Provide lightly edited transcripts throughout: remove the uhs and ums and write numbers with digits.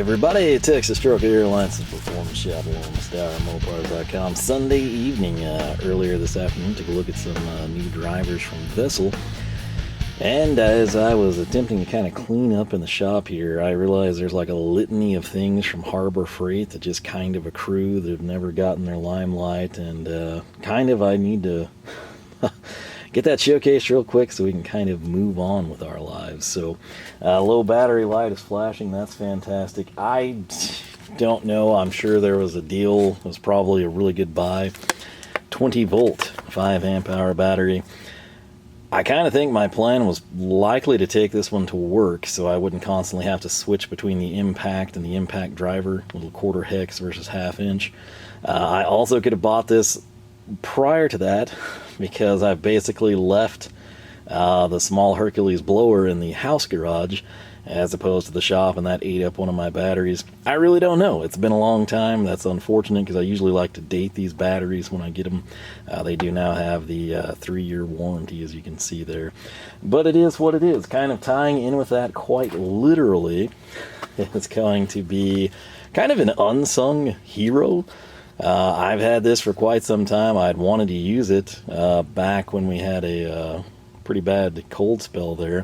everybody, Texas Truck Airlines Performance Shop here on Mopars.com. Sunday evening, earlier this afternoon, took a look at some new drivers from Vessel. And as I was attempting to kind of clean up in the shop here, I realized there's like a litany of things from Harbor Freight that just kind of accrue that have never gotten their limelight, and I need to get that showcased real quick so we can kind of move on with our lives. So low battery light is flashing. That's fantastic. I don't know. I'm sure there was a deal. It was probably a really good buy. 20 volt, 5 amp hour battery. I kind of think my plan was likely to take this one to work so I wouldn't constantly have to switch between the impact and the impact driver, little quarter hex versus half inch. I also could have bought this prior to that because I've basically left the small Hercules blower in the house garage as opposed to the shop, and that ate up one of my batteries. I really don't know. It's been a long time. That's unfortunate because I usually like to date these batteries when I get them. They do now have the 3-year warranty, as you can see there. But it is what it is. Kind of tying in with that quite literally, it's going to be kind of an unsung hero. I've had this for quite some time. I'd wanted to use it back when we had a pretty bad cold spell there.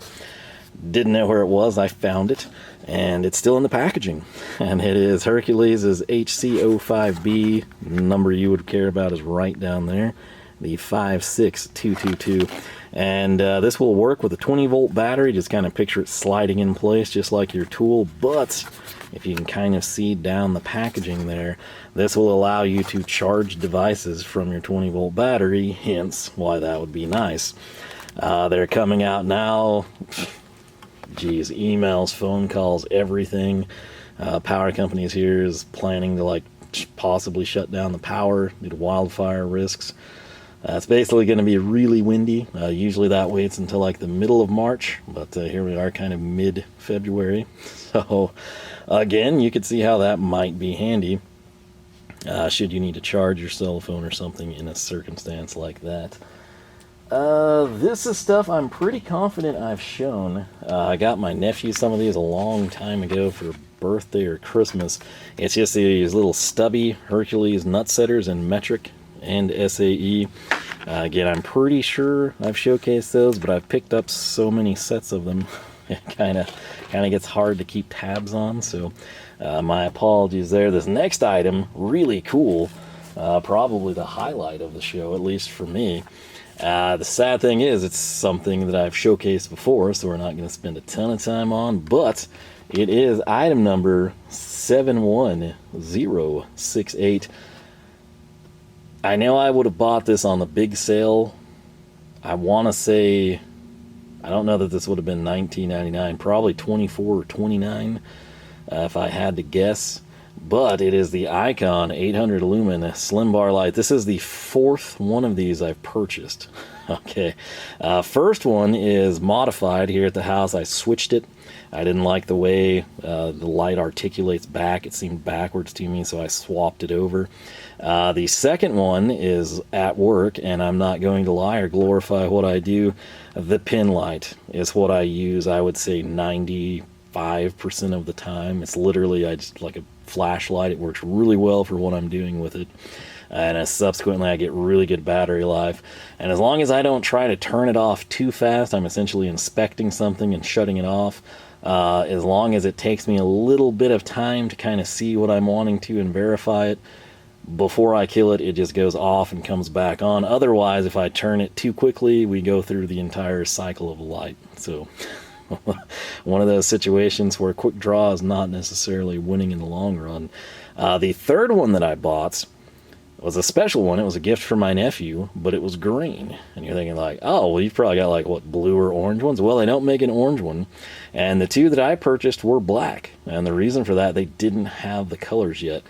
Didn't know where it was. I found it, and it's still in the packaging. And it is Hercules' HC05B. Number you would care about is right down there, the 56222. And this will work with a 20 volt battery. Just kind of picture it sliding in place just like your tool. But if you can kind of see down the packaging there, this will allow you to charge devices from your 20 volt battery, hence why that would be nice. They're coming out now. Geez, emails, phone calls, everything. Power companies here is planning to possibly shut down the power due to wildfire risks. It's basically going to be really windy. Usually that waits until like the middle of March, but here we are kind of mid-February. So again, you could see how that might be handy should you need to charge your cell phone or something in a circumstance like that. This is stuff I'm pretty confident I've shown. I got my nephew some of these a long time ago for birthday or Christmas. It's just these little stubby Hercules nut setters in metric and SAE. Again, I'm pretty sure I've showcased those, but I've picked up so many sets of them, it kind of gets hard to keep tabs on, so my apologies there. This next item, really cool, probably the highlight of the show, at least for me. The sad thing is, it's something that I've showcased before, so we're not going to spend a ton of time on, but it is item number 71068. I know I would have bought this on the big sale. I want to say, I don't know that this would have been $19.99, probably $24 or $29 if I had to guess. But it is the Icon 800 Lumen Slim Bar Light. This is the 4th one of these I've purchased. Okay, first one is modified here at the house. I switched it. I didn't like the way the light articulates back. It seemed backwards to me, so I swapped it over. The second one is at work, and I'm not going to lie or glorify what I do. The pin light is what I use, I would say 95% of the time. It's literally just like a flashlight. It works really well for what I'm doing with it, and subsequently I get really good battery life. And as long as I don't try to turn it off too fast, I'm essentially inspecting something and shutting it off. As long as it takes me a little bit of time to kind of see what I'm wanting to and verify it before I kill it, it just goes off and comes back on. Otherwise, if I turn it too quickly, we go through the entire cycle of light. So one of those situations where quick draw is not necessarily winning in the long run. The third one that I bought was a special one. It was a gift for my nephew, but it was green. And you're thinking like, oh, well, you've probably got like, what, blue or orange ones? Well, they don't make an orange one. And the two that I purchased were black. And the reason for that, they didn't have the colors yet.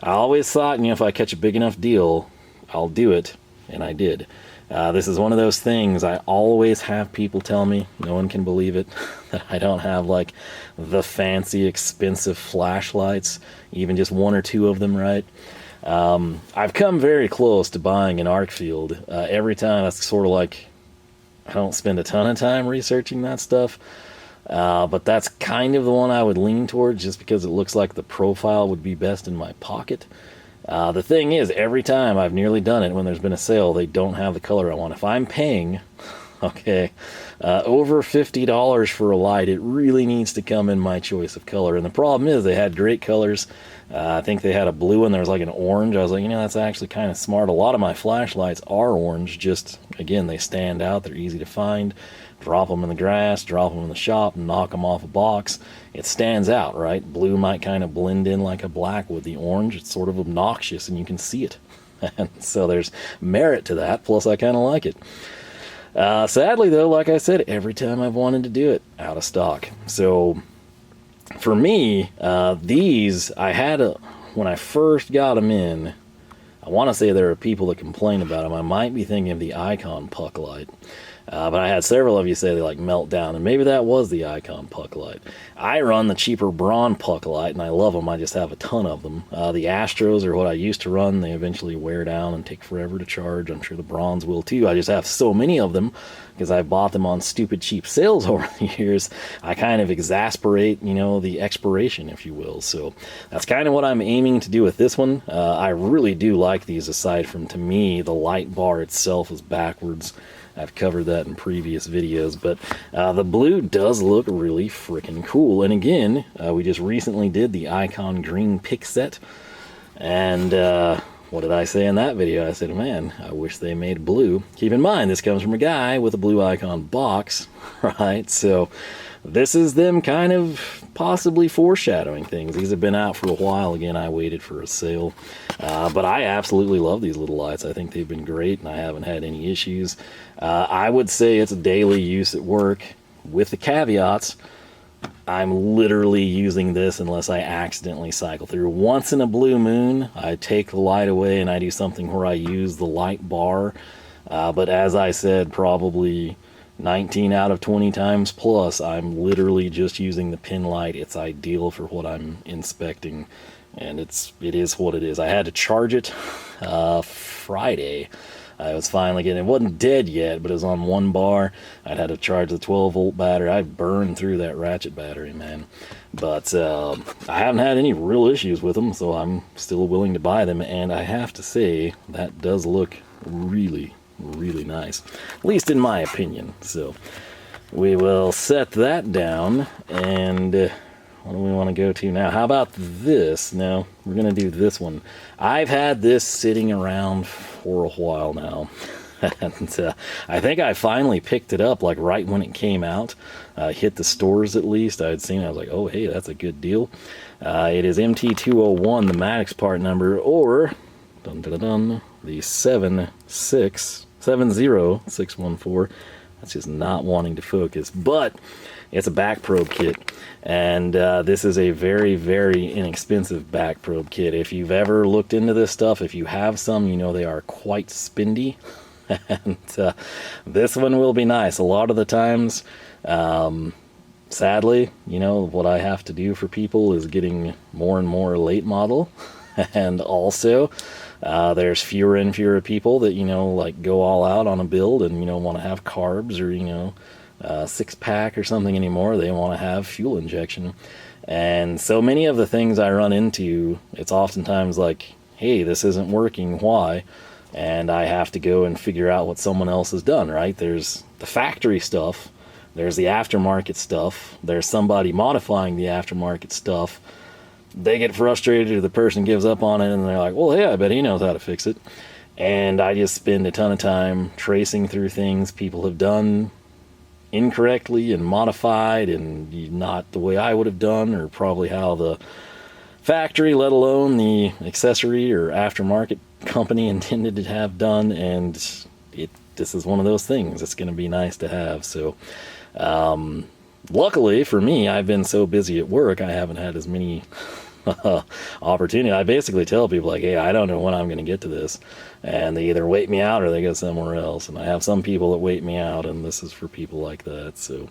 I always thought, if I catch a big enough deal, I'll do it. And I did. This is one of those things I always have people tell me, no one can believe it, that I don't have like the fancy expensive flashlights, even just 1 or 2 of them, right? I've come very close to buying an arc field. Every time it's sort of like I don't spend a ton of time researching that stuff. But that's kind of the one I would lean towards just because it looks like the profile would be best in my pocket. The thing is, every time I've nearly done it when there's been a sale, they don't have the color I want. If I'm paying, okay, over $50 for a light, it really needs to come in my choice of color. And the problem is they had great colors. I think they had a blue and there was like an orange. I was like, you know, that's actually kind of smart. A lot of my flashlights are orange. Just, again, they stand out. They're easy to find. Drop them in the grass, drop them in the shop, and knock them off a box. It stands out, right? Blue might kind of blend in like a black with the orange. It's sort of obnoxious and you can see it. And so there's merit to that. Plus, I kind of like it. Sadly, though, like I said, every time I've wanted to do it, out of stock. So for me, these, when I first got them in, I want to say there are people that complain about them. I might be thinking of the Icon puck light. But I had several of you say they like melt down, and maybe that was the Icon puck light. I run the cheaper Braun puck light, and I love them. I just have a ton of them. The Astros are what I used to run. They eventually wear down and take forever to charge. I'm sure the Brauns will too. I just have so many of them because I bought them on stupid cheap sales over the years. I kind of exasperate, you know, the expiration, if you will. So that's kind of what I'm aiming to do with this one. I really do like these, aside from, to me, the light bar itself is backwards. I've covered that in previous videos, but the blue does look really freaking cool. And again, we just recently did the Icon green pick set, and what did I say in that video? I said, man, I wish they made blue. Keep in mind, this comes from a guy with a blue Icon box, right? So this is them kind of possibly foreshadowing things. These have been out for a while. Again, I waited for a sale. But I absolutely love these little lights. I think they've been great, and I haven't had any issues. I would say it's a daily use at work, with the caveats. I'm literally using this unless I accidentally cycle through. Once in a blue moon, I take the light away and I do something where I use the light bar. But as I said, probably 19 out of 20 times plus, I'm literally just using the pin light. It's ideal for what I'm inspecting, and it is what it is. I had to charge it Friday. I was finally getting, it wasn't dead yet, but it was on one bar. I'd had to charge the 12-volt battery. I burned through that Ratchet battery, man. But I haven't had any real issues with them, so I'm still willing to buy them. And I have to say, that does look really, really nice, at least in my opinion. So we will set that down, and what do we want to go to now? How about this? No, we're going to do this one. I've had this sitting around for a while now, and I think I finally picked it up like right when it came out. Hit the stores at least. I had seen it. I was like, oh, hey, that's a good deal. It is MT201, the Maddox part number, or the 70614. That's just not wanting to focus, but it's a back probe kit, and this is a very, very inexpensive back probe kit. If you've ever looked into this stuff, if you have some, you know they are quite spendy, and this one will be nice. A lot of the times, sadly, you know, what I have to do for people is getting more and more late model, and also there's fewer and fewer people that, you know, like go all out on a build and, you know, want to have carbs or, you know, six-pack or something anymore. They want to have fuel injection. And so many of the things I run into, it's oftentimes like, hey, this isn't working, why? And I have to go and figure out what someone else has done, right? There's the factory stuff, there's the aftermarket stuff, there's somebody modifying the aftermarket stuff. They get frustrated, or the person gives up on it, and they're like, well, hey, I bet he knows how to fix it. And I just spend a ton of time tracing through things people have done incorrectly and modified and not the way I would have done, or probably how the factory, let alone the accessory or aftermarket company, intended to have done. And this is one of those things. It's going to be nice to have. So luckily for me, I've been so busy at work, I haven't had as many opportunity. I basically tell people, like, hey, I don't know when I'm going to get to this, and they either wait me out or they go somewhere else. And I have some people that wait me out, and this is for people like that. So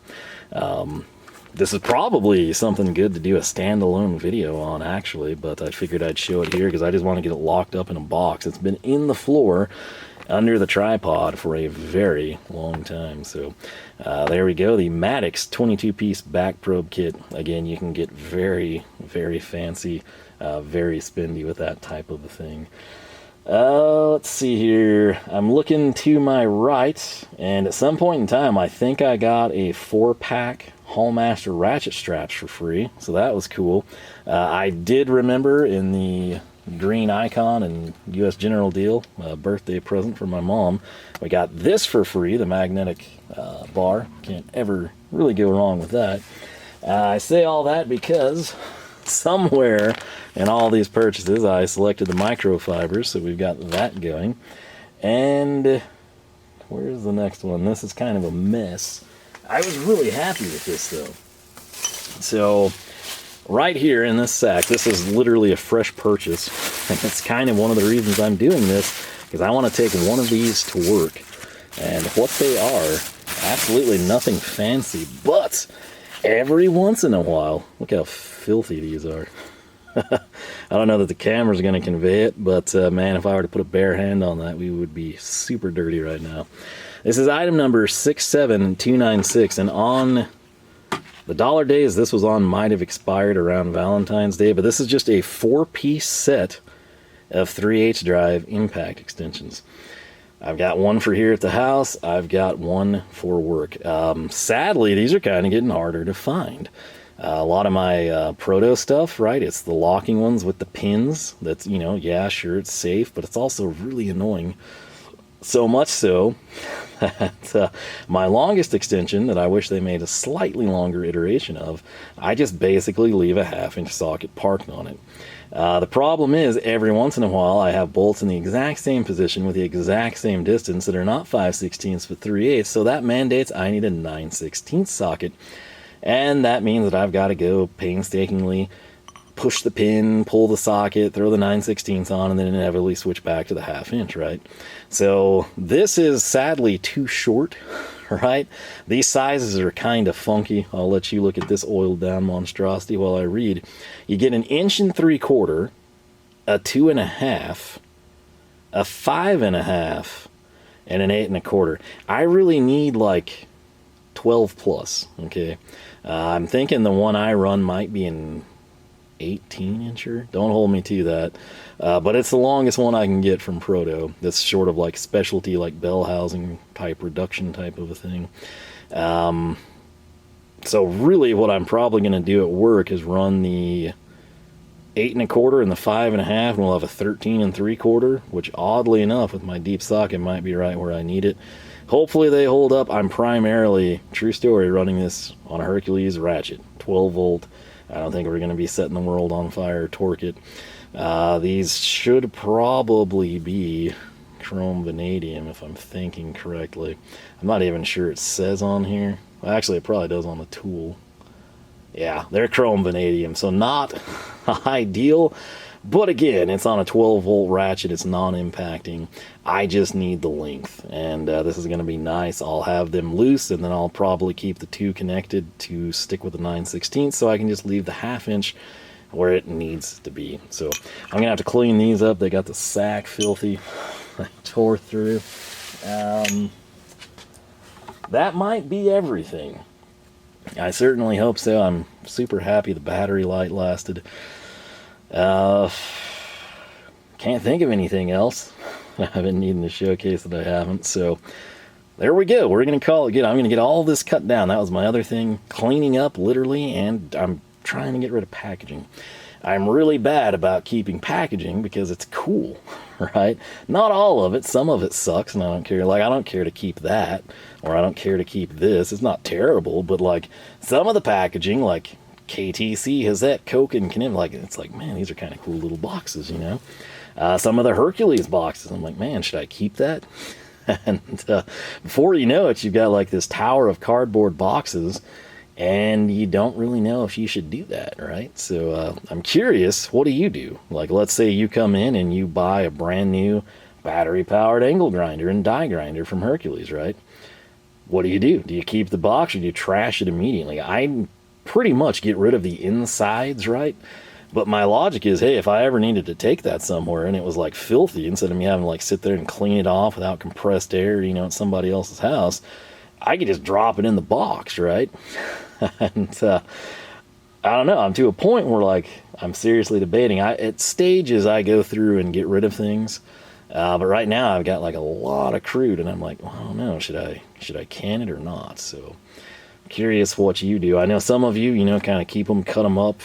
this is probably something good to do a standalone video on, actually, but I figured I'd show it here because I just want to get it locked up in a box. It's been in the floor, under the tripod for a very long time. So there we go, the Maddox 22-piece back probe kit. Again, you can get very, very fancy, very spendy with that type of a thing. Let's see here. I'm looking to my right, and at some point in time, I think I got a 4-pack Hallmaster ratchet straps for free, so that was cool. I did remember in the green icon and US General deal, birthday present for my mom, we got this for free, the magnetic bar. Can't ever really go wrong with that. I say all that because somewhere in all these purchases I selected the microfibers, so we've got that going. And where's the next one? This is kind of a mess. I was really happy with this though. So right here in this sack, this is literally a fresh purchase, and it's kind of one of the reasons I'm doing this, because I want to take one of these to work. And what they are, absolutely nothing fancy, but every once in a while, look how filthy these are. I don't know that the camera's going to convey it, but man, if I were to put a bare hand on that, we would be super dirty right now. This is item number 67296, and on the dollar days this was on might have expired around Valentine's Day, but this is just a 4-piece set of 3/8 drive impact extensions. I've got one for here at the house. I've got one for work. Sadly, these are kind of getting harder to find. A lot of my proto stuff, right, it's the locking ones with the pins. That's, you know, yeah, sure, it's safe, but it's also really annoying. So much so that my longest extension that I wish they made a slightly longer iteration of, I just basically leave a 1/2-inch socket parked on it. The problem is, every once in a while, I have bolts in the exact same position with the exact same distance that are not 5/16 but 3/8, so that mandates I need a 9/16 socket. And that means that I've got to go painstakingly push the pin, pull the socket, throw the 9/16 on, and then inevitably switch back to the 1/2-inch, right? So this is sadly too short, right? These sizes are kind of funky. I'll let you look at this oiled down monstrosity while I read. You get an 1 3/4, a 2.5, a 5.5, and an 8 1/4. I really need like 12 plus, okay? I'm thinking the one I run might be an 18-incher. Don't hold me to that. But it's the longest one I can get from Proto. That's sort of like specialty, like bell housing type reduction type of a thing. So really what I'm probably going to do at work is run the 8 1/4 and the 5.5, and we'll have a 13 3/4, which oddly enough with my deep socket might be right where I need it. Hopefully they hold up. I'm primarily, true story, running this on a Hercules Ratchet, 12 volt. I don't think we're going to be setting the world on fire, torque it. These should probably be chrome vanadium, if I'm thinking correctly. I'm not even sure it says on here. Well, actually, it probably does on the tool. Yeah, they're chrome vanadium, so not ideal. But again, it's on a 12 volt ratchet. It's non-impacting. I just need the length, and this is going to be nice. I'll have them loose, and then I'll probably keep the two connected to stick with the 9/16, so I can just leave the 1/2-inch where it needs to be. So I'm going to have to clean these up. They got the sack filthy. I tore through. That might be everything. I certainly hope so. I'm super happy the battery light lasted. Can't think of anything else. I've been needing to showcase that I haven't, so there we go. We're going to call it good. I'm going to get all this cut down. That was my other thing, cleaning up literally, and I'm trying to get rid of packaging. I'm really bad about keeping packaging because it's cool, right? Not all of it. Some of it sucks, and I don't care. Like, I don't care to keep that, or I don't care to keep this. It's not terrible, but like some of the packaging, like KTC has that Coke and Canadian, like, it's like, man, these are kind of cool little boxes, you know. Some of the Hercules boxes, I'm like, man, should I keep that? And before you know it, you've got like this tower of cardboard boxes, and you don't really know if you should do that, right? So I'm curious, what do you do? Like, let's say you come in and you buy a brand new battery powered angle grinder and die grinder from Hercules, right? What do? Do you keep the box, or do you trash it immediately? I pretty much get rid of the insides, right? But my logic is, hey, if I ever needed to take that somewhere and it was like filthy, instead of me having to like sit there and clean it off without compressed air, you know, at somebody else's house, I could just drop it in the box, right? And I don't know, I'm to a point where like I'm seriously debating. At stages I go through and get rid of things, but right now I've got like a lot of crude, and I'm like, well, I don't know, should I can it or not? So curious what you do. I know some of you, you know, kind of keep them, cut them up,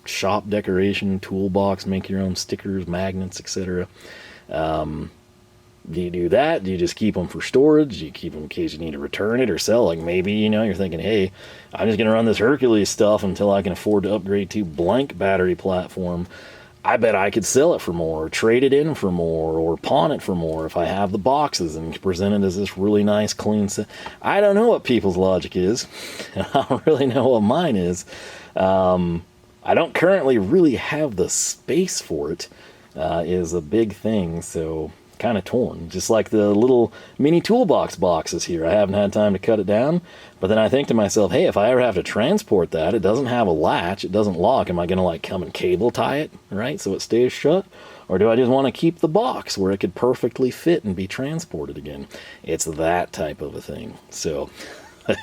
shop decoration, toolbox, make your own stickers, magnets, etc. Do you do that? Do you just keep them for storage? Do you keep them in case you need to return it or sell? Like maybe, you know, you're thinking, hey, I'm just going to run this Hercules stuff until I can afford to upgrade to blank battery platform. I bet I could sell it for more, or trade it in for more, or pawn it for more if I have the boxes and present it as this really nice, clean set. I don't know what people's logic is. I don't really know what mine is. I don't currently really have the space for it, is a big thing, so kind of torn. Just like the little mini toolbox boxes here. I haven't had time to cut it down, but then I think to myself, hey, if I ever have to transport that, it doesn't have a latch, it doesn't lock. Am I going to like come and cable tie it, right, so it stays shut? Or do I just want to keep the box where it could perfectly fit and be transported again? It's that type of a thing. So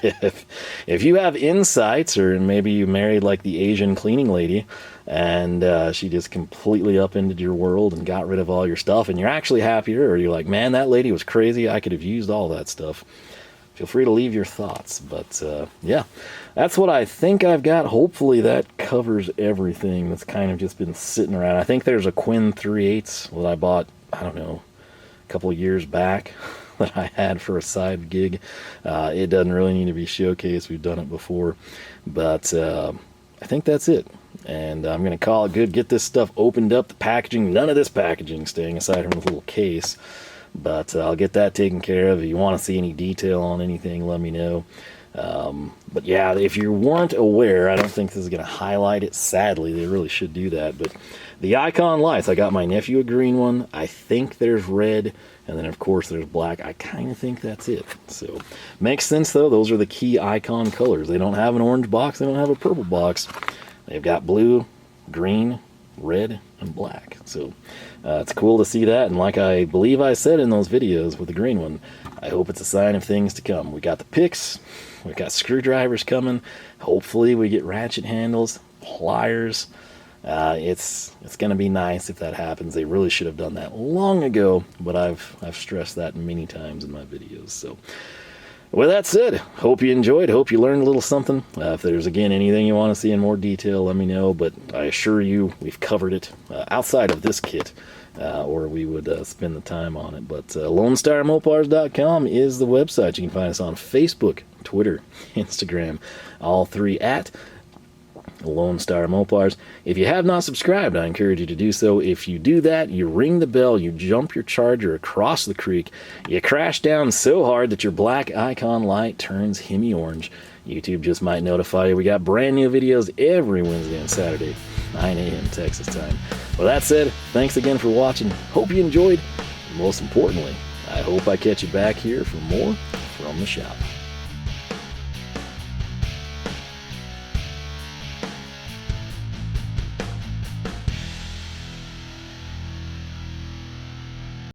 if you have insights, or maybe you married like the Asian cleaning lady and she just completely upended your world and got rid of all your stuff, and you're actually happier, or you're like, man, that lady was crazy, I could have used all that stuff, feel free to leave your thoughts. But yeah, that's what I think I've got. Hopefully that covers everything that's kind of just been sitting around. I think there's a Quinn 3/8 that I bought, I don't know, a couple of years back that I had for a side gig. It doesn't really need to be showcased. We've done it before. But I think that's it. And I'm going to call it good. Get this stuff opened up. The packaging, none of this packaging staying aside from the little case. But I'll get that taken care of. If you want to see any detail on anything, let me know. But yeah, if you weren't aware, I don't think this is going to highlight it. Sadly, they really should do that. But the icon lights, I got my nephew a green one. I think there's red. And then, of course, there's black. I kind of think that's it. So, makes sense, though. Those are the key icon colors. They don't have an orange box. They don't have a purple box. They've got blue, green, red, and black. So, it's cool to see that. And like I believe I said in those videos with the green one, I hope it's a sign of things to come. We got the picks. We've got screwdrivers coming. Hopefully, we get ratchet handles, pliers. It's going to be nice if that happens. They really should have done that long ago, but I've stressed that many times in my videos. So, with that said, hope you enjoyed. Hope you learned a little something. If there's, again, anything you want to see in more detail, let me know. But I assure you, we've covered it outside of this kit, or we would spend the time on it. But LoneStarMopars.com is the website. You can find us on Facebook, Twitter, Instagram, all three at Lone Star Mopars. If you have not subscribed, I encourage you to do so. If you do that, you ring the bell, you jump your Charger across the creek, you crash down so hard that your black icon light turns Hemi orange. YouTube just might notify you. We got brand new videos every Wednesday and Saturday, 9 a.m. Texas time. With that said, thanks again for watching. Hope you enjoyed. Most importantly, I hope I catch you back here for more from the shop.